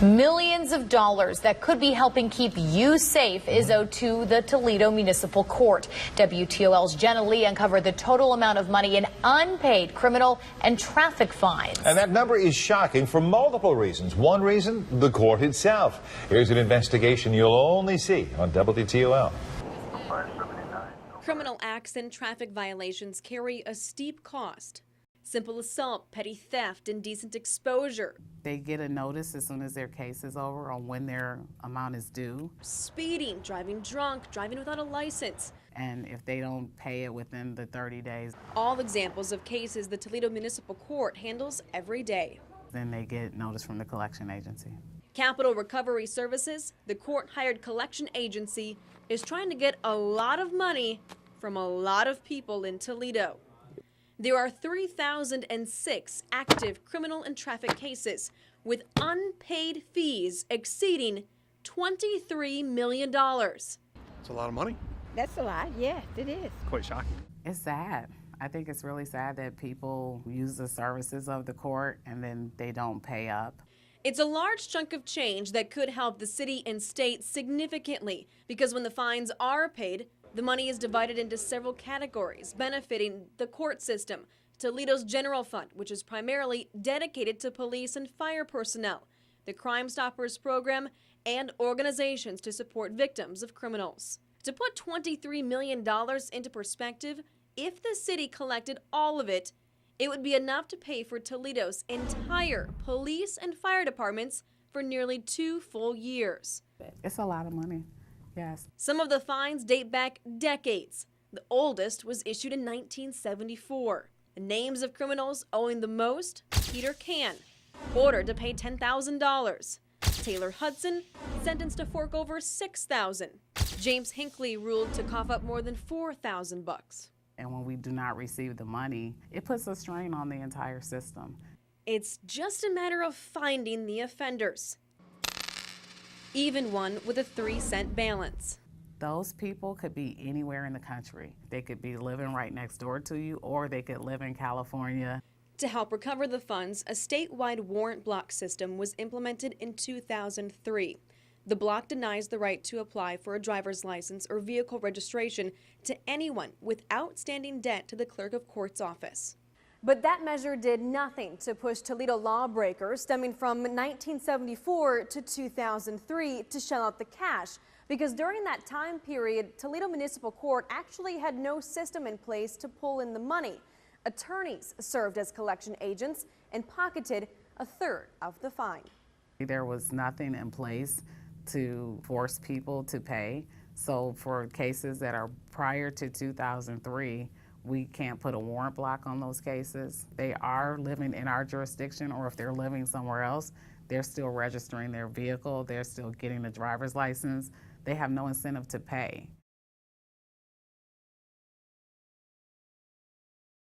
Millions of dollars that could be helping keep you safe is owed to the Toledo Municipal Court. WTOL's Jenna Lee uncovered the total amount of money in unpaid criminal and traffic fines. And that number is shocking for multiple reasons. One reason, the court itself. Here's an investigation you'll only see on WTOL. Criminal acts and traffic violations carry a steep cost. Simple assault, petty theft, indecent exposure. They get a notice as soon as their case is over on when their amount is due. Speeding, driving drunk, driving without a license. And if they don't pay it within the 30 days, all examples of cases the Toledo Municipal Court handles every day. Then they get notice from the collection agency. Capital Recovery Services, the court-hired collection agency, is trying to get a lot of money from a lot of people in Toledo. There are 3,006 active criminal and traffic cases with unpaid fees exceeding $23 million. It's a lot of money. That's a lot, yes, it is. Quite shocking. It's sad. I think it's really sad that people use the services of the court and then they don't pay up. It's a large chunk of change that could help the city and state significantly because when the fines are paid, the money is divided into several categories, benefiting the court system, Toledo's general fund, which is primarily dedicated to police and fire personnel, the Crime Stoppers program, and organizations to support victims of criminals. To put $23 million into perspective, if the city collected all of it, it would be enough to pay for Toledo's entire police and fire departments for nearly 2 full years. It's a lot of money. Yes. Some of the fines date back decades. The oldest was issued in 1974. The names of criminals owing the most: Peter Can, ordered to pay $10,000. Taylor Hudson, sentenced to fork over $6,000. James Hinckley ruled to cough up more than $4,000. And when we do not receive the money, it puts a strain on the entire system. It's just a matter of finding the offenders, even one with a 3-cent balance. Those people could be anywhere in the country. They could be living right next door to you, or they could live in California. To help recover the funds, a statewide warrant block system was implemented in 2003. The block denies the right to apply for a driver's license or vehicle registration to anyone with outstanding debt to the clerk of court's office. But that measure did nothing to push Toledo lawbreakers stemming from 1974 to 2003 to shell out the cash, because during that time period, Toledo Municipal Court actually had no system in place to pull in the money. Attorneys served as collection agents and pocketed a third of the fine. There was nothing in place to force people to pay. So for cases that are prior to 2003, we can't put a warrant block on those cases. They are living in our jurisdiction, or if they're living somewhere else, they're still registering their vehicle, they're still getting a driver's license. They have no incentive to pay.